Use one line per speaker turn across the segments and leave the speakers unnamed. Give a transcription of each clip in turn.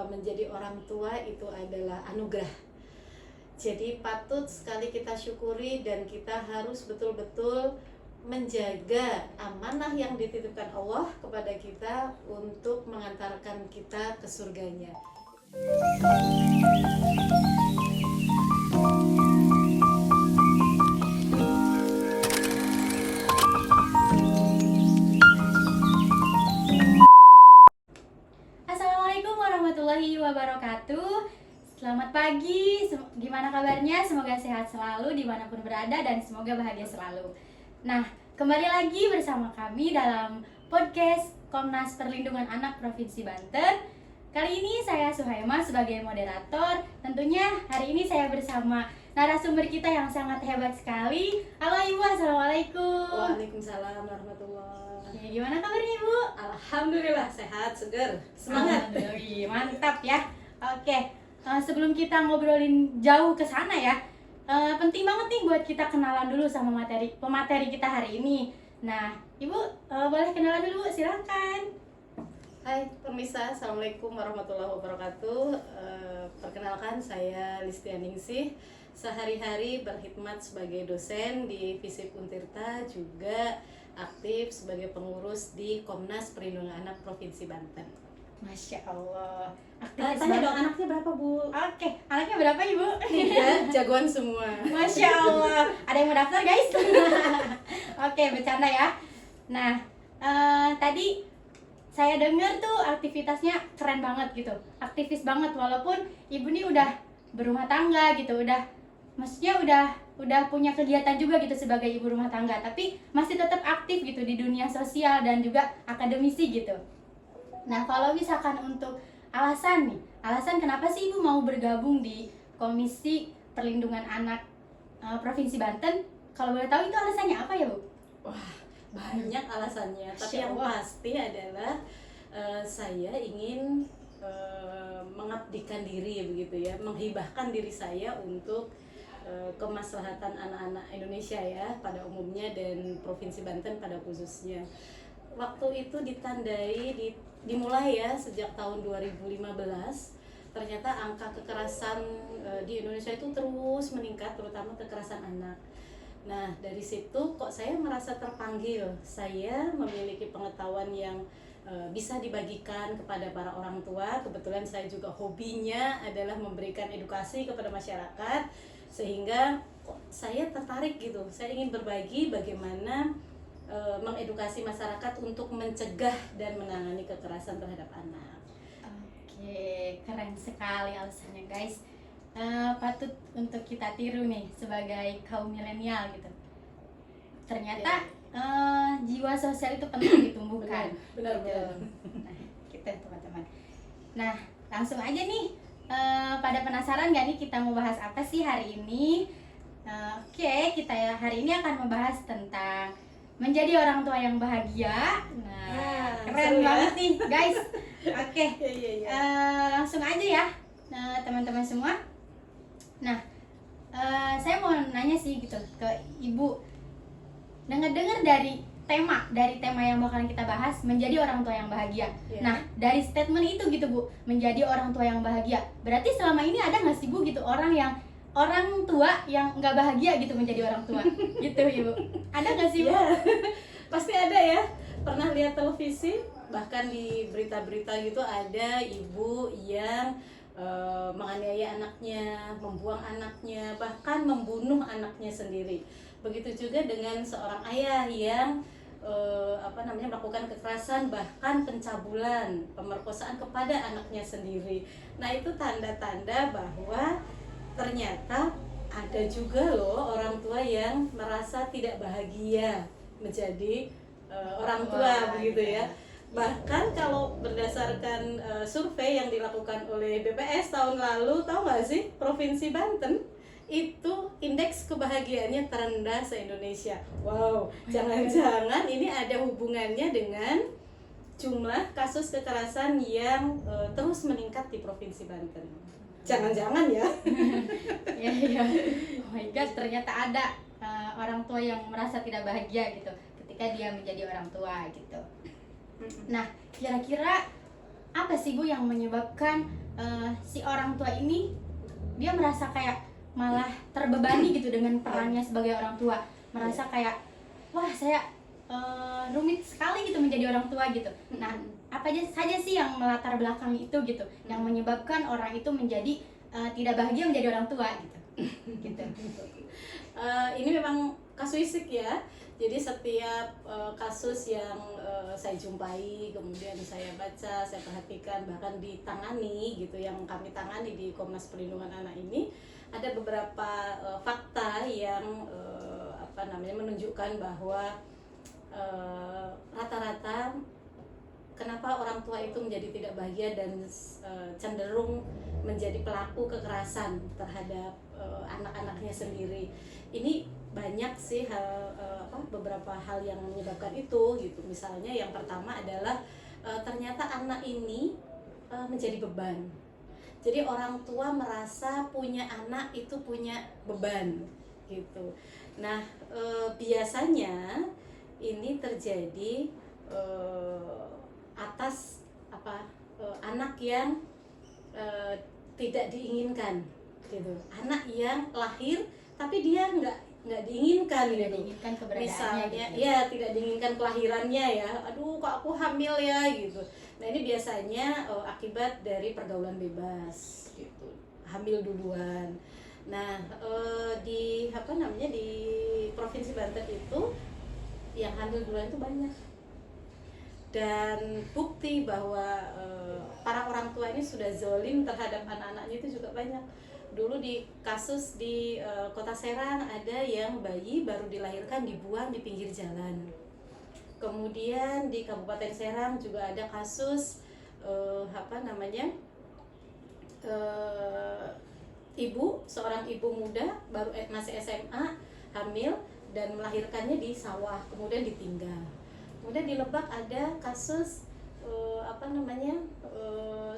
menjadi orang tua itu adalah anugerah. Jadi patut sekali kita syukuri dan kita harus betul-betul menjaga amanah yang dititipkan Allah kepada kita untuk mengantarkan kita ke surganya.
Assalamualaikum warahmatullahi wabarakatuh. Selamat pagi, gimana kabarnya? Semoga sehat selalu dimanapun berada dan semoga bahagia selalu. Nah, kembali lagi bersama kami dalam podcast Komnas Perlindungan Anak Provinsi Banten. Kali ini saya Suhaima sebagai moderator. Tentunya hari ini saya bersama narasumber kita yang sangat hebat sekali. Halo Ibu, Assalamualaikum.
Waalaikumsalam warahmatullahi.
Oke, gimana kabarnya Ibu?
Alhamdulillah sehat, seger, semangat.
Alhamdulillah, mantap ya. Oke, sebelum kita ngobrolin jauh ke sana ya, penting banget nih buat kita kenalan dulu sama pemateri kita hari ini. Nah, Ibu boleh kenalan dulu, silakan.
Hai pemirsa, Assalamualaikum warahmatullahi wabarakatuh. Perkenalkan saya Listianingsih. Sehari-hari berkhidmat sebagai dosen di FISIP Untirta, juga aktif sebagai pengurus di Komnas Perlindungan Anak Provinsi Banten.
Masya Allah.
Tanya dong, anaknya berapa Bu?
Oke, anaknya berapa Ibu?
3, jagoan semua.
Masya Allah. Ada yang mau daftar guys? Oke, bercanda ya. Nah, tadi saya dengar tuh aktivitasnya keren banget gitu, aktivis banget, walaupun ibu nih udah berumah tangga gitu, maksudnya udah punya kegiatan juga gitu sebagai ibu rumah tangga, tapi masih tetap aktif gitu di dunia sosial dan juga akademisi gitu. Nah, kalau misalkan untuk alasan kenapa sih ibu mau bergabung di Komisi Perlindungan Anak Provinsi Banten? Kalau boleh tahu itu alasannya apa ya Bu?
Wah, banyak alasannya, tapi yang pasti adalah saya ingin mengabdikan diri begitu ya, menghibahkan diri saya untuk kemaslahatan anak-anak Indonesia ya pada umumnya dan Provinsi Banten pada khususnya. Waktu itu dimulai ya sejak tahun 2015. Ternyata angka kekerasan di Indonesia itu terus meningkat, terutama kekerasan anak. Nah, dari situ kok saya merasa terpanggil. Saya memiliki pengetahuan yang bisa dibagikan kepada para orang tua. Kebetulan saya juga hobinya adalah memberikan edukasi kepada masyarakat, sehingga kok saya tertarik gitu. Saya ingin berbagi bagaimana mengedukasi masyarakat untuk mencegah dan menangani kekerasan terhadap anak.
Oke, keren sekali alasannya guys. Patut untuk kita tiru nih sebagai kaum milenial gitu. Ternyata jiwa sosial itu penting ditumbuhkan.
Benar.
Nah, gitu teman-teman. Nah, langsung aja nih. Pada penasaran gak nih kita mau bahas apa sih hari ini? Oke, kita hari ini akan membahas tentang menjadi orang tua yang bahagia. Nah, keren banget nih guys. Oke, langsung aja ya teman-teman semua. Nah, saya mau nanya sih gitu ke Ibu. Dengar dari tema yang bakalan kita bahas, menjadi orang tua yang bahagia.
Yeah.
Nah, dari statement itu gitu Bu, menjadi orang tua yang bahagia. Berarti selama ini ada nggak sih Bu gitu orang tua yang nggak bahagia gitu menjadi orang tua, gitu Ibu? Ada nggak sih Bu?
Yeah. Pasti ada ya. Pernah lihat televisi, bahkan di berita-berita gitu ada ibu yang menganiaya anaknya, membuang anaknya, bahkan membunuh anaknya sendiri. Begitu juga dengan seorang ayah yang melakukan kekerasan, bahkan pencabulan, pemerkosaan kepada anaknya sendiri. Nah, itu tanda-tanda bahwa ternyata ada juga loh orang tua yang merasa tidak bahagia menjadi orang tua begitu ya. Bahkan kalau berdasarkan survei yang dilakukan oleh BPS tahun lalu, tahu nggak sih, Provinsi Banten itu indeks kebahagiaannya terendah se-Indonesia. Wow, jangan-jangan ini ada hubungannya dengan jumlah kasus kekerasan yang terus meningkat di Provinsi Banten. Jangan-jangan ya.
Iya. Oh my god, ternyata ada orang tua yang merasa tidak bahagia gitu ketika dia menjadi orang tua gitu. Nah, kira-kira apa sih Bu yang menyebabkan si orang tua ini dia merasa kayak malah terbebani gitu dengan perannya sebagai orang tua, merasa kayak wah saya rumit sekali gitu menjadi orang tua gitu. Nah, apa aja saja sih yang melatar belakangi itu gitu, yang menyebabkan orang itu menjadi tidak bahagia menjadi orang tua gitu. Gitu.
Ini memang kasuistik ya. Jadi setiap kasus yang saya jumpai, kemudian saya baca, saya perhatikan, bahkan ditangani gitu, yang kami tangani di Komnas Perlindungan Anak ini, ada beberapa fakta yang menunjukkan bahwa rata-rata kenapa orang tua itu menjadi tidak bahagia dan cenderung menjadi pelaku kekerasan terhadap anak-anaknya sendiri. Ini banyak sih beberapa hal yang menyebabkan itu gitu. Misalnya yang pertama adalah ternyata anak ini menjadi beban. Jadi orang tua merasa punya anak itu punya beban gitu. Nah, biasanya ini terjadi atas anak yang tidak diinginkan gitu, anak yang lahir tapi dia nggak diinginkan
Tidak
gitu.
diinginkan keberadaannya
Misalnya
gitu.
ya tidak diinginkan kelahirannya ya, aduh kok aku hamil ya gitu. Nah ini biasanya akibat dari pergaulan bebas gitu, hamil duluan. Nah di di Provinsi Banten itu yang hamil duluan itu banyak, dan bukti bahwa para orang tua ini sudah zolim terhadap anak-anaknya itu juga banyak. Dulu di kasus di Kota Serang ada yang bayi baru dilahirkan dibuang di pinggir jalan. Kemudian di Kabupaten Serang juga ada kasus seorang ibu muda baru masih SMA hamil dan melahirkannya di sawah, kemudian ditinggal. Kemudian di Lebak ada kasus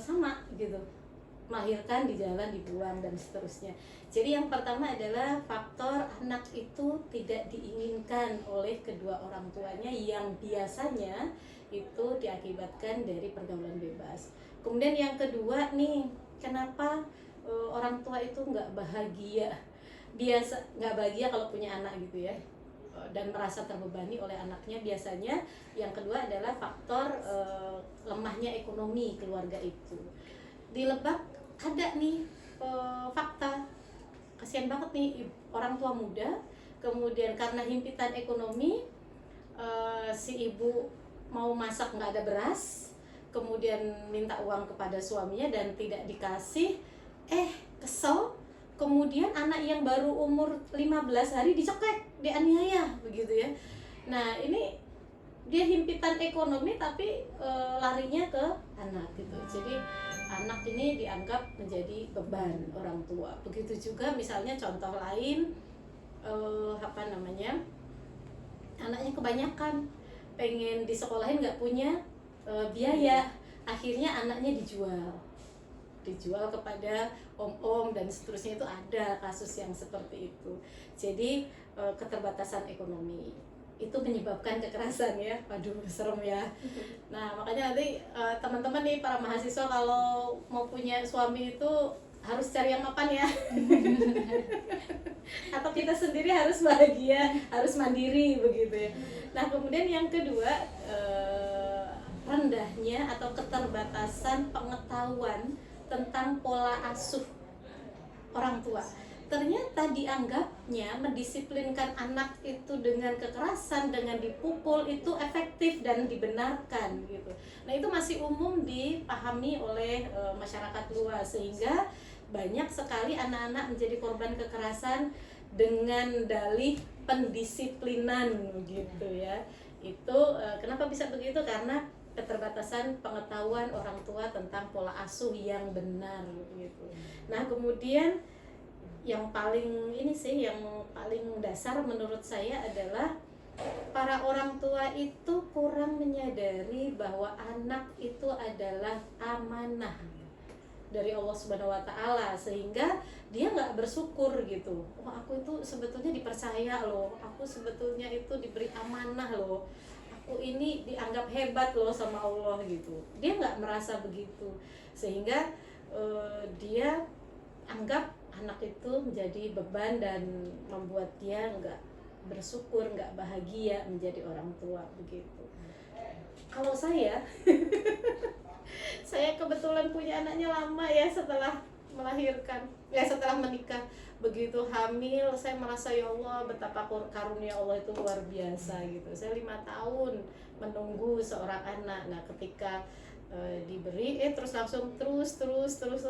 sama gitu, melahirkan di jalan, dibuang dan seterusnya. Jadi yang pertama adalah faktor anak itu tidak diinginkan oleh kedua orang tuanya yang biasanya itu diakibatkan dari pergaulan bebas. Kemudian yang kedua nih, kenapa orang tua itu nggak bahagia, nggak bahagia kalau punya anak gitu ya, dan merasa terbebani oleh anaknya. Biasanya yang kedua adalah faktor lemahnya ekonomi keluarga itu. Di Lebak ada nih fakta, kasihan banget nih orang tua muda, kemudian karena himpitan ekonomi si ibu mau masak nggak ada beras, kemudian minta uang kepada suaminya dan tidak dikasih, kesel. Kemudian anak yang baru umur 15 hari dicekek, dianiaya begitu ya. Nah ini dia himpitan ekonomi tapi larinya ke anak gitu. Jadi anak ini dianggap menjadi beban orang tua. Begitu juga misalnya contoh lain, anaknya kebanyakan, pengen disekolahin nggak punya biaya, akhirnya anaknya dijual kepada om-om dan seterusnya. Itu ada kasus yang seperti itu. Jadi keterbatasan ekonomi itu menyebabkan kekerasan ya. Waduh, serem ya. Nah makanya nanti teman-teman nih para mahasiswa kalau mau punya suami itu harus cari yang mapan ya. Atau kita sendiri harus bahagia, harus mandiri begitu ya. Nah kemudian yang kedua, rendahnya atau keterbatasan pengetahuan tentang pola asuh orang tua. Ternyata dianggapnya mendisiplinkan anak itu dengan kekerasan, dengan dipukul itu efektif dan dibenarkan gitu. Nah itu masih umum dipahami oleh masyarakat luas, sehingga banyak sekali anak-anak menjadi korban kekerasan dengan dalih pendisiplinan gitu ya. Itu kenapa bisa begitu? Karena keterbatasan pengetahuan orang tua tentang pola asuh yang benar gitu. Nah kemudian yang paling dasar menurut saya adalah para orang tua itu kurang menyadari bahwa anak itu adalah amanah dari Allah Subhanahu wa Ta'ala, sehingga dia nggak bersyukur gitu. Aku itu sebetulnya dipercaya loh, aku sebetulnya itu diberi amanah loh, aku ini dianggap hebat loh sama Allah gitu. Dia nggak merasa begitu, sehingga dia anggap anak itu menjadi beban dan membuat dia nggak bersyukur, nggak bahagia menjadi orang tua begitu. Kalau saya saya kebetulan punya anaknya lama ya, setelah melahirkan, ya setelah menikah. Begitu hamil saya merasa ya Allah, betapa karunia Allah itu luar biasa gitu. Saya 5 tahun menunggu seorang anak. Nah ketika diberi terus langsung terus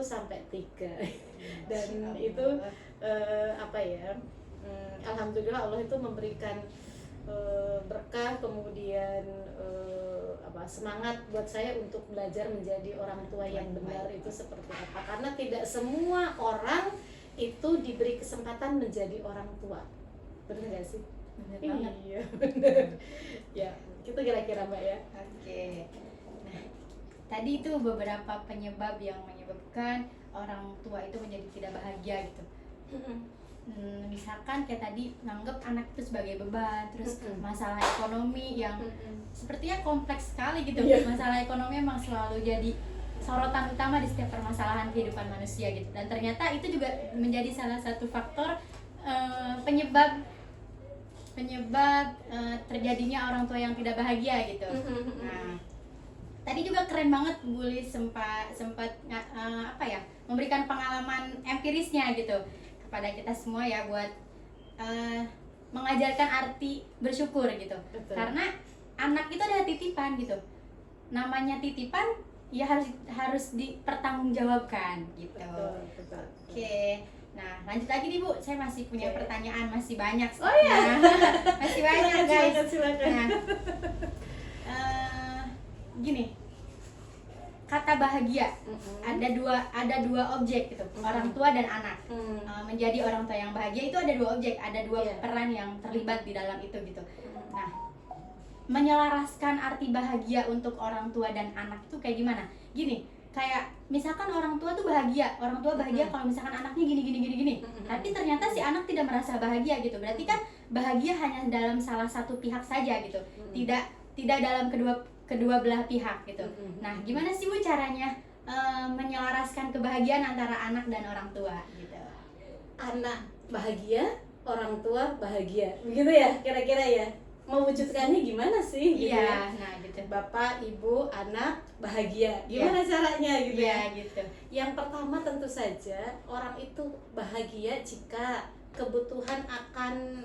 sampai 3 dan itu apa ya, alhamdulillah Allah itu memberikan berkah, kemudian semangat buat saya untuk belajar menjadi orang tua yang benar itu seperti apa, karena tidak semua orang itu diberi kesempatan menjadi orang tua. Benar nggak sih?
Benar banget.
Iya benar ya, gitu kira-kira Mbak ya.
Oke. Nah, tadi itu beberapa penyebab yang menyebabkan orang tua itu menjadi tidak bahagia gitu. Misalkan kayak tadi nganggep anak itu sebagai beban, terus masalah ekonomi yang sepertinya kompleks sekali gitu. Masalah ekonomi emang selalu jadi sorotan utama di setiap permasalahan kehidupan manusia gitu, dan ternyata itu juga menjadi salah satu faktor penyebab terjadinya orang tua yang tidak bahagia gitu. Nah, tadi juga keren banget Bu Lis sempat memberikan pengalaman empirisnya gitu kepada kita semua ya, buat mengajarkan arti bersyukur gitu. Betul. Karena anak itu adalah titipan gitu. Namanya titipan ya harus dipertanggungjawabkan gitu.
Betul.
Oke. Nah, lanjut lagi nih Bu, saya masih punya pertanyaan, masih banyak.
Oh iya.
Masih banyak guys.
Silakan.
Nah, gini, kata bahagia ada dua objek gitu, orang tua dan anak. Menjadi orang tua yang bahagia itu ada 2 objek, ada 2 peran yang terlibat di dalam itu gitu. Nah, menyelaraskan arti bahagia untuk orang tua dan anak itu kayak gimana? Gini, kayak misalkan orang tua bahagia kalau misalkan anaknya gini. Tapi ternyata si anak tidak merasa bahagia gitu. Berarti kan bahagia hanya dalam salah satu pihak saja gitu. Tidak dalam kedua belah pihak gitu. Nah, gimana sih Bu caranya menyelaraskan kebahagiaan antara anak dan orang tua gitu?
Anak bahagia, orang tua bahagia, begitu ya kira-kira ya. Mewujudkannya gimana sih gitu ya?
Nah gitu.
Bapak, ibu, anak bahagia. Gimana caranya gitu ya?
Gitu.
Yang pertama tentu saja orang itu bahagia jika kebutuhan akan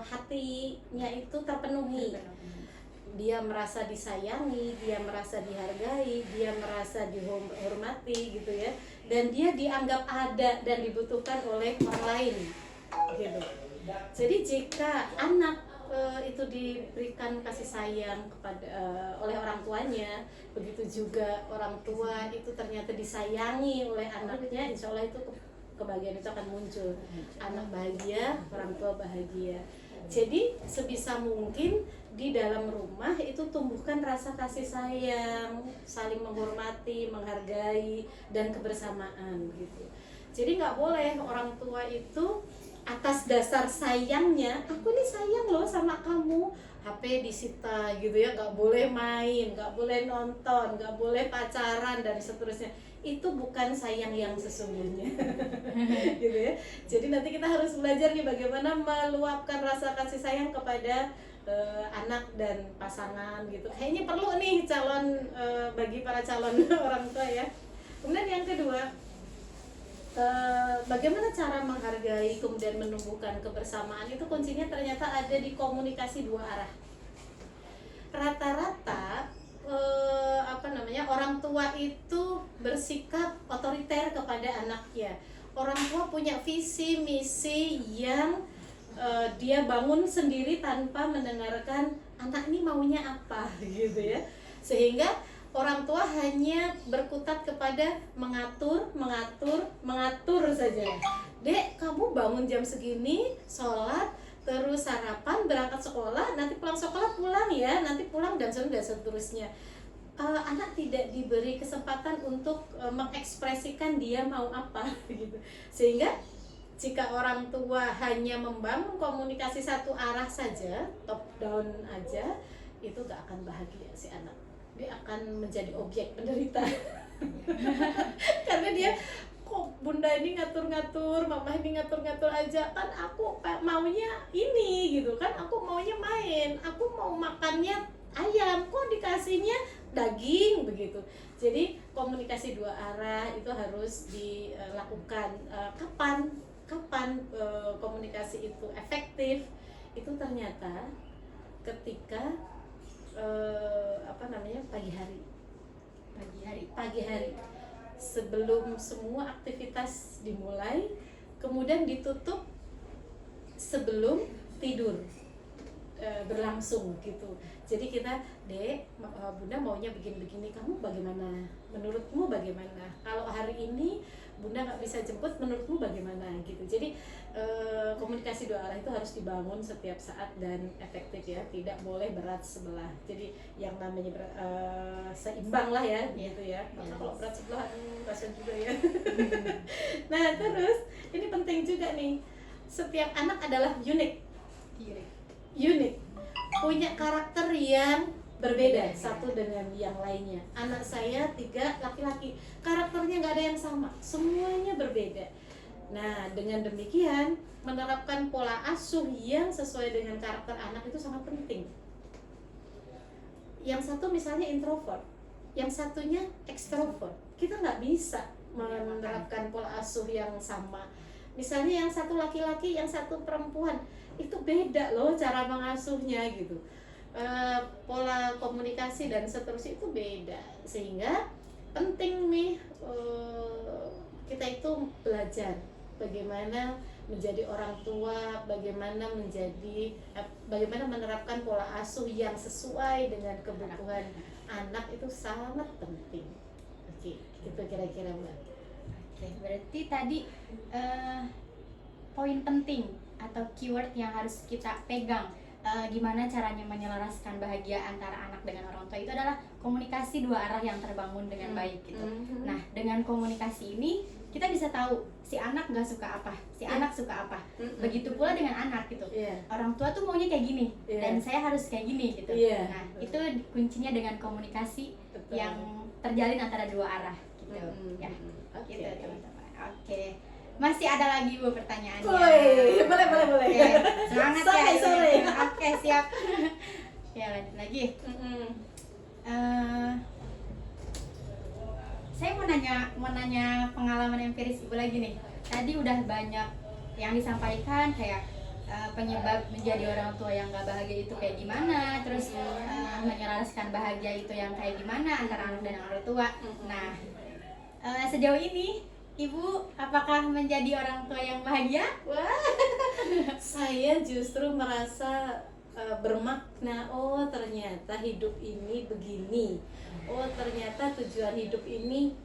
hatinya itu terpenuhi. Dia merasa disayangi, dia merasa dihargai, dia merasa dihormati gitu ya. Dan dia dianggap ada dan dibutuhkan oleh orang lain gitu. Jadi jika anak itu diberikan kasih sayang kepada oleh orang tuanya, begitu juga orang tua itu ternyata disayangi oleh anaknya, insya Allah itu kebahagiaan itu akan muncul. Anak bahagia, orang tua bahagia. Jadi sebisa mungkin di dalam rumah itu tumbuhkan rasa kasih sayang, saling menghormati, menghargai, dan kebersamaan gitu. Jadi nggak boleh orang tua itu atas dasar sayangnya, aku ini sayang loh sama kamu, HP disita gitu ya, nggak boleh main, nggak boleh nonton, nggak boleh pacaran dan seterusnya. Itu bukan sayang yang sesungguhnya. Gitu ya. Jadi nanti kita harus belajar nih bagaimana meluapkan rasa kasih sayang kepada anak dan pasangan gitu. Kayaknya perlu nih calon bagi para calon orang tua ya. Kemudian yang kedua, bagaimana cara menghargai kemudian menumbuhkan kebersamaan itu kuncinya ternyata ada di komunikasi 2 arah. Rata-rata orang tua itu bersikap otoriter kepada anaknya. Orang tua punya visi misi yang dia bangun sendiri tanpa mendengarkan anak ini maunya apa gitu ya. Sehingga orang tua hanya berkutat kepada mengatur saja. Dek, kamu bangun jam segini, sholat, terus sarapan, berangkat sekolah, nanti pulang sekolah pulang ya, nanti pulang dan seterusnya. Anak tidak diberi kesempatan untuk mengekspresikan dia mau apa gitu. Sehingga jika orang tua hanya membangun komunikasi satu arah saja, top down aja, itu gak akan bahagia si anak. Dia akan menjadi objek penderita. Karena dia, kok bunda ini ngatur-ngatur, mama ini ngatur-ngatur aja, kan aku maunya ini gitu kan, aku maunya main, aku mau makannya ayam, kok dikasihnya daging begitu. Jadi komunikasi dua arah itu harus dilakukan. Kapan komunikasi itu efektif? Itu ternyata ketika pagi hari sebelum semua aktivitas dimulai, kemudian ditutup sebelum tidur berlangsung gitu. Jadi kita, Dek, Bunda maunya begini-begini, kamu bagaimana? Menurutmu bagaimana? Kalau hari ini Bunda nggak bisa jemput, menurutmu bagaimana gitu. Jadi komunikasi dua arah itu harus dibangun setiap saat dan efektif ya, tidak boleh berat sebelah. Jadi yang namanya seimbang lah ya, gitu ya. Maka kalau berat sebelah, kasihan juga ya. Nah terus ini penting juga nih, setiap anak adalah unik, punya karakter yang berbeda satu dengan yang lainnya. Anak saya 3 laki-laki, karakternya nggak ada yang sama, semuanya berbeda. Nah dengan demikian menerapkan pola asuh yang sesuai dengan karakter anak itu sangat penting. Yang satu misalnya introvert, yang satunya ekstrovert, kita nggak bisa menerapkan pola asuh yang sama. Misalnya yang satu laki-laki, yang satu perempuan, itu beda loh cara mengasuhnya gitu. Pola komunikasi dan seterusnya itu beda, sehingga penting nih kita itu belajar bagaimana menjadi orang tua, bagaimana menerapkan pola asuh yang sesuai dengan kebutuhan anak itu sangat penting. Oke, itu kira-kira Mbak.
Oke, berarti tadi poin penting atau keyword yang harus kita pegang, gimana caranya menyelaraskan bahagia antara anak dengan orang tua, itu adalah komunikasi dua arah yang terbangun dengan baik gitu. Nah dengan komunikasi ini kita bisa tahu si anak nggak suka apa, si anak suka apa. Begitu pula dengan anak gitu. Orang tua tuh maunya kayak gini dan saya harus kayak gini gitu. Nah itu kuncinya dengan komunikasi yang terjalin antara dua arah gitu. Ya gitu teman-teman. Oke. Masih ada lagi Bu pertanyaannya.
Boleh.
Semangat
sore.
Oke, siap. Ya, lanjut lagi. Saya mau nanya pengalaman empiris Ibu lagi nih. Tadi udah banyak yang disampaikan kayak penyebab menjadi orang tua yang gak bahagia itu kayak gimana, terus menyelaraskan bahagia itu yang kayak gimana antara anak dan orang tua. Nah, sejauh ini Ibu apakah menjadi orang tua yang bahagia?
Wah, saya justru merasa bermakna. Oh ternyata hidup ini begini. Oh ternyata tujuan hidup ini.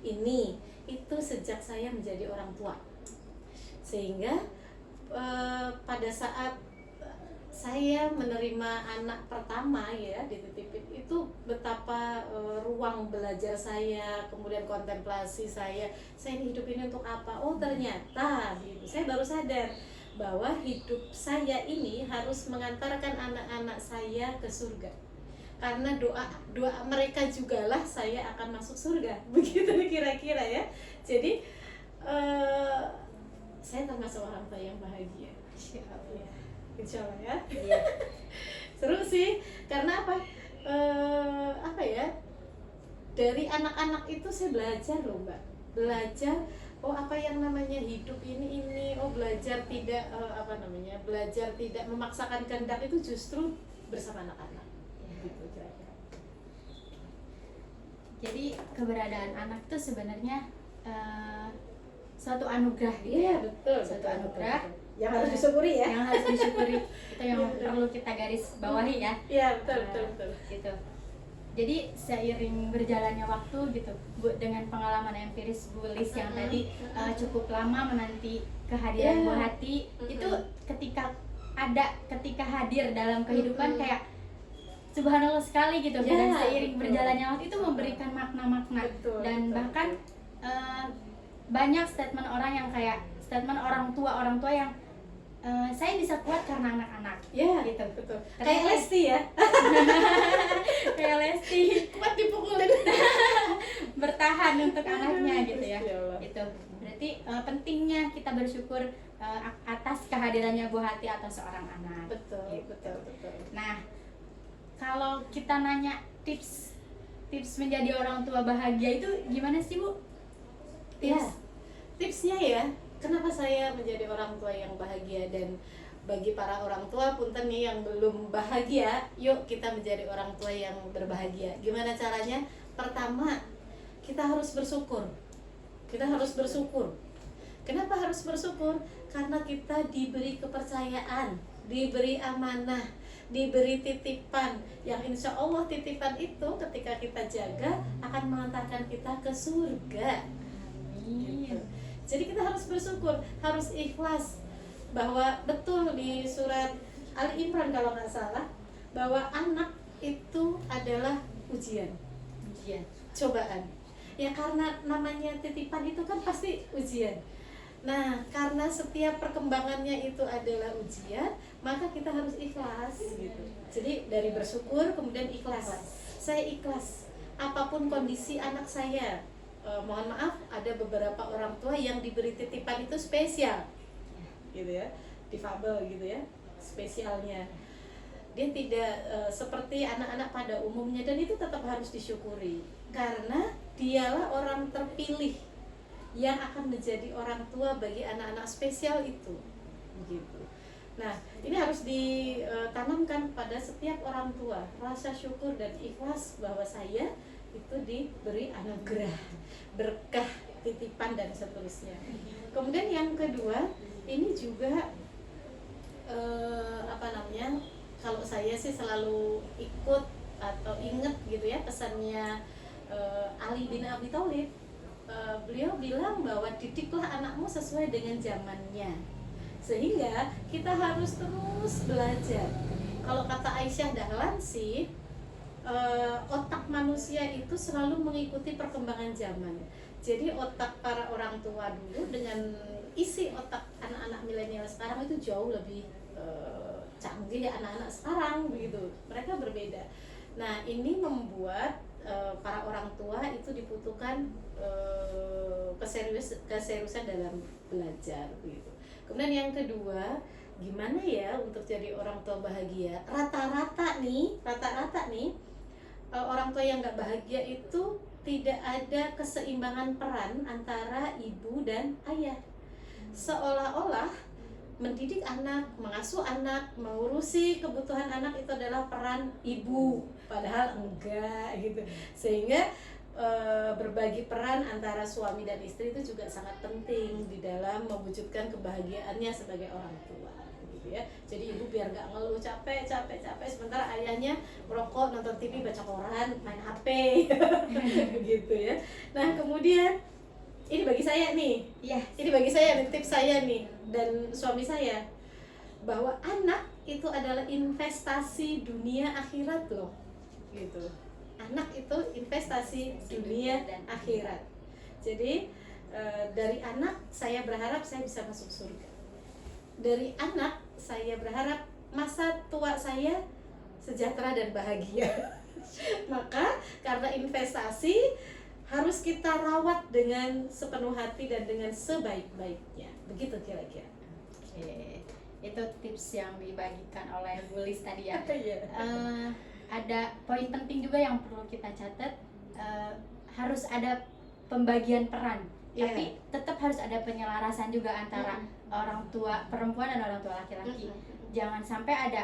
Itu sejak saya menjadi orang tua. Sehingga pada saat saya menerima anak pertama ya dititipin, itu betapa ruang belajar saya, kemudian kontemplasi saya ini hidup ini untuk apa? Oh ternyata gitu. Saya baru sadar bahwa hidup saya ini harus mengantarkan anak-anak saya ke surga, karena doa mereka jugalah saya akan masuk surga. Begitu kira-kira ya. Jadi saya termasuk orang tua yang bahagia. Insya Allah ya. Seru sih, karena apa? Dari anak-anak itu saya belajar loh Mbak. Belajar apa yang namanya hidup ini. Belajar tidak belajar tidak memaksakan kehendak itu justru bersama anak-anak. Gitu kira-kira.
Jadi keberadaan anak itu sebenarnya suatu anugerah gitu.
Iya, betul.
Suatu anugerah.
Betul. Yang harus disyukuri ya.
Yang harus disyukuri. Itu yang perlu kita garis bawahi ya.
Iya, betul.
Gitu. Jadi seiring berjalannya waktu gitu, Bu, dengan pengalaman empiris Bu Lis yang tadi cukup lama menanti kehadiran Bu Hati, itu ketika hadir dalam kehidupan kayak subhanallah sekali gitu. Dan seiring berjalannya waktu itu memberikan makna-makna. Dan bahkan banyak statement orang yang kayak statement orang tua yang saya bisa kuat karena anak-anak.
Ya,
Gitu.
betul.
Ternyata-
Kayak Lesti ya,
Kayak Lesti
kuat dipukulin.
bertahan untuk anaknya gitu ya.
Ya Allah.
Itu berarti pentingnya kita bersyukur atas kehadirannya Bu Hati atau seorang anak.
Betul,
Gitu.
betul.
Nah, kalau kita nanya tips menjadi orang tua bahagia itu gimana sih, Bu?
Ya, tipsnya ya, kenapa saya menjadi orang tua yang bahagia, dan bagi para orang tua punten nih yang belum bahagia, yuk kita menjadi orang tua yang berbahagia. Gimana caranya? Pertama, kita harus bersyukur. Kita harus bersyukur. Kenapa harus bersyukur? Karena kita diberi kepercayaan, diberi amanah, diberi titipan, yang insya Allah titipan itu ketika kita jaga akan mengantarkan kita ke surga. Gitu. Jadi kita harus bersyukur, harus ikhlas, bahwa betul di surat Ali Imran kalau nggak salah, bahwa anak itu adalah ujian, cobaan. Ya karena namanya titipan itu kan pasti ujian. Nah, karena setiap perkembangannya itu adalah ujian, maka kita harus ikhlas gitu. Jadi dari bersyukur kemudian ikhlas. Saya ikhlas apapun kondisi anak saya. Mohon maaf, ada beberapa orang tua yang diberi titipan itu spesial, gitu ya, difabel gitu ya, spesialnya. Dia tidak seperti anak-anak pada umumnya, dan itu tetap harus disyukuri karena dialah orang terpilih yang akan menjadi orang tua bagi anak-anak spesial itu, begitu. Nah, ini harus ditanamkan pada setiap orang tua, rasa syukur dan ikhlas bahwa saya itu diberi anugerah, berkah, titipan dan seterusnya. Kemudian yang kedua, ini juga kalau saya sih selalu ikut atau inget gitu ya pesannya Ali bin Abi Thalib. Beliau bilang bahwa didiklah anakmu sesuai dengan zamannya, sehingga kita harus terus belajar. Kalau kata Aisyah Dahlan sih, otak manusia itu selalu mengikuti perkembangan zaman. Jadi otak para orang tua dulu dengan isi otak anak-anak milenial sekarang itu jauh lebih canggih ya anak-anak sekarang begitu. Mereka berbeda. Nah, ini membuat para orang tua itu dibutuhkan keseriusan dalam belajar begitu. Kemudian yang kedua, gimana ya untuk jadi orang tua bahagia? Rata-rata nih orang tua yang nggak bahagia itu tidak ada keseimbangan peran antara ibu dan ayah. Seolah-olah mendidik anak, mengasuh anak, mengurusi kebutuhan anak itu adalah peran ibu, padahal enggak gitu. Sehingga berbagi peran antara suami dan istri itu juga sangat penting di dalam mewujudkan kebahagiaannya sebagai orang tua, gitu ya. Jadi ibu biar nggak ngeluh capek, sementara ayahnya merokok, nonton TV, baca koran, main HP, gitu ya. Nah kemudian ini bagi saya nih, ini bagi saya nih, tips saya nih dan suami saya, bahwa anak itu adalah investasi dunia akhirat loh, gitu. Anak itu investasi dunia dan akhirat. Jadi dari anak saya berharap saya bisa masuk surga. Dari anak saya berharap masa tua saya sejahtera dan bahagia. Maka karena investasi harus kita rawat dengan sepenuh hati dan dengan sebaik-baiknya. Begitu kira-kira.
Oke. Itu tips yang dibagikan oleh Bu Lis tadi ya.
Iya.
Ada poin penting juga yang perlu kita catat, harus ada pembagian peran, tapi tetap harus ada penyelarasan juga antara orang tua perempuan dan orang tua laki-laki. Jangan sampai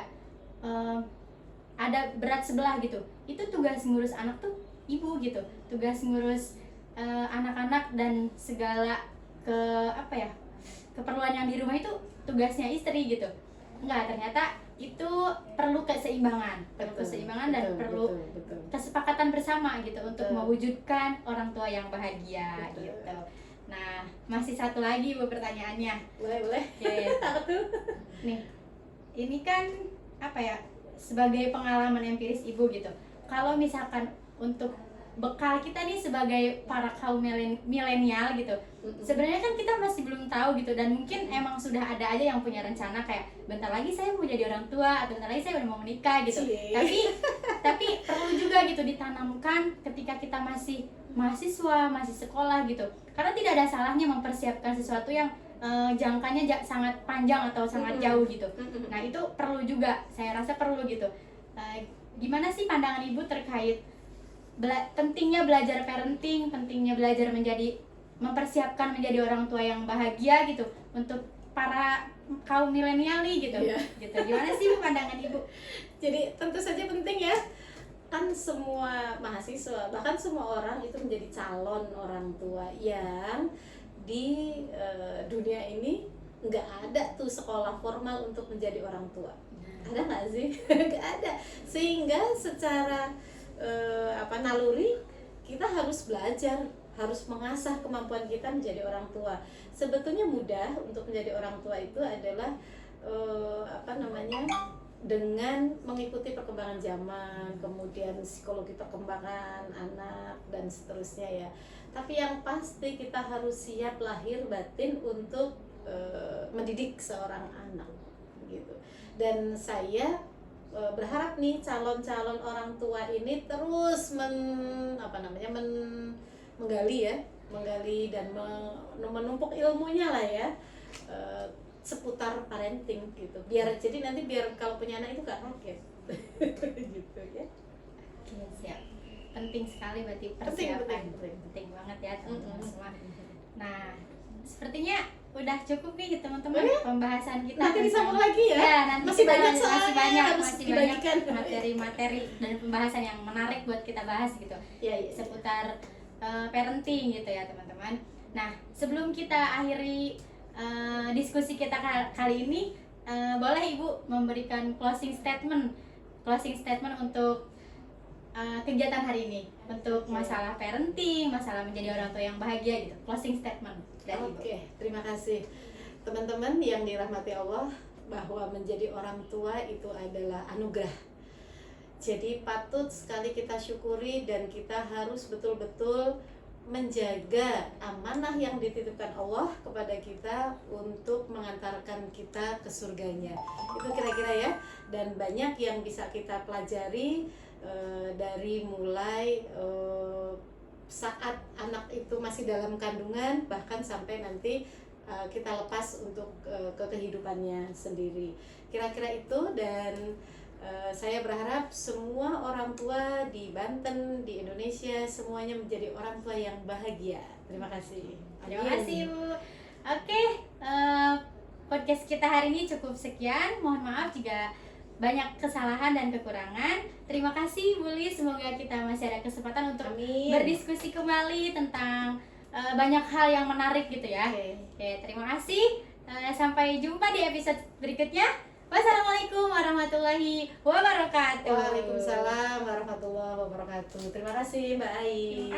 ada berat sebelah gitu. Itu tugas ngurus anak tuh ibu gitu, tugas ngurus anak-anak dan segala keperluan yang di rumah itu tugasnya istri gitu. Enggak, ternyata itu perlu keseimbangan, dan perlu kesepakatan bersama gitu untuk mewujudkan orang tua yang bahagia gitu. Nah, masih satu lagi Bu pertanyaannya.
Boleh. Tuh.
Nih, ini kan sebagai pengalaman empiris ibu gitu. Kalau misalkan untuk bekal kita nih sebagai para kaum milenial gitu. Sebenarnya kan kita masih belum tahu gitu, dan mungkin emang sudah ada aja yang punya rencana kayak bentar lagi saya mau jadi orang tua atau bentar lagi saya udah mau menikah gitu. Tapi perlu juga gitu ditanamkan ketika kita masih mahasiswa, masih sekolah gitu. Karena tidak ada salahnya mempersiapkan sesuatu yang jangkanya sangat panjang atau sangat jauh gitu. Nah, itu perlu juga, saya rasa perlu gitu. Gimana sih pandangan Ibu terkait pentingnya belajar parenting, pentingnya belajar mempersiapkan menjadi orang tua yang bahagia gitu untuk para kaum milenial nih gitu. Gitu. Gimana sih Bu pandangan Ibu?
Jadi tentu saja penting ya. Kan semua mahasiswa, bahkan semua orang itu menjadi calon orang tua yang di dunia ini nggak ada tuh sekolah formal untuk menjadi orang tua. Ada nggak sih? Nggak ada. Sehingga secara naluri kita harus belajar, harus mengasah kemampuan kita menjadi orang tua. Sebetulnya mudah untuk menjadi orang tua itu adalah dengan mengikuti perkembangan zaman, kemudian psikologi perkembangan anak dan seterusnya ya. Tapi yang pasti kita harus siap lahir batin untuk mendidik seorang anak gitu. Dan saya berharap nih calon-calon orang tua ini terus menggali dan menumpuk ilmunya lah ya, seputar parenting gitu. Biar kalau punya anak itu gak kaget. Gitu ya.
Oke, siap. Penting sekali berarti persiapan. Penting banget ya teman-teman semua. Nah, sepertinya udah cukup nih teman-teman pembahasan kita.
Nanti disambung lagi ya.
Ya, nanti
masih banyak
materi-materi dan pembahasan yang menarik buat kita bahas gitu.
Ya.
Seputar parenting gitu ya teman-teman. Nah, sebelum kita akhiri diskusi kita kali ini, boleh Ibu memberikan closing statement untuk kegiatan hari ini, untuk masalah parenting, masalah menjadi orang tua yang bahagia gitu. Closing statement dari Ibu.
Oke, terima kasih teman-teman yang dirahmati Allah, bahwa menjadi orang tua itu adalah anugerah. Jadi patut sekali kita syukuri, dan kita harus betul-betul menjaga amanah yang dititipkan Allah kepada kita untuk mengantarkan kita ke surganya. Itu kira-kira ya. Dan banyak yang bisa kita pelajari dari mulai saat anak itu masih dalam kandungan, bahkan sampai nanti kita lepas untuk ke kehidupannya sendiri. Kira-kira itu. Dan saya berharap semua orang tua di Banten, di Indonesia, semuanya menjadi orang tua yang bahagia. Terima kasih.
Terima kasih Bu. Oke, podcast kita hari ini cukup sekian. Mohon maaf jika banyak kesalahan dan kekurangan. Terima kasih Bu Li, semoga kita masih ada kesempatan untuk berdiskusi kembali tentang banyak hal yang menarik gitu ya. Oke, terima kasih. Sampai jumpa di episode berikutnya. Wassalamualaikum warahmatullahi wabarakatuh.
Waalaikumsalam warahmatullahi wabarakatuh. Terima kasih Mbak Ai.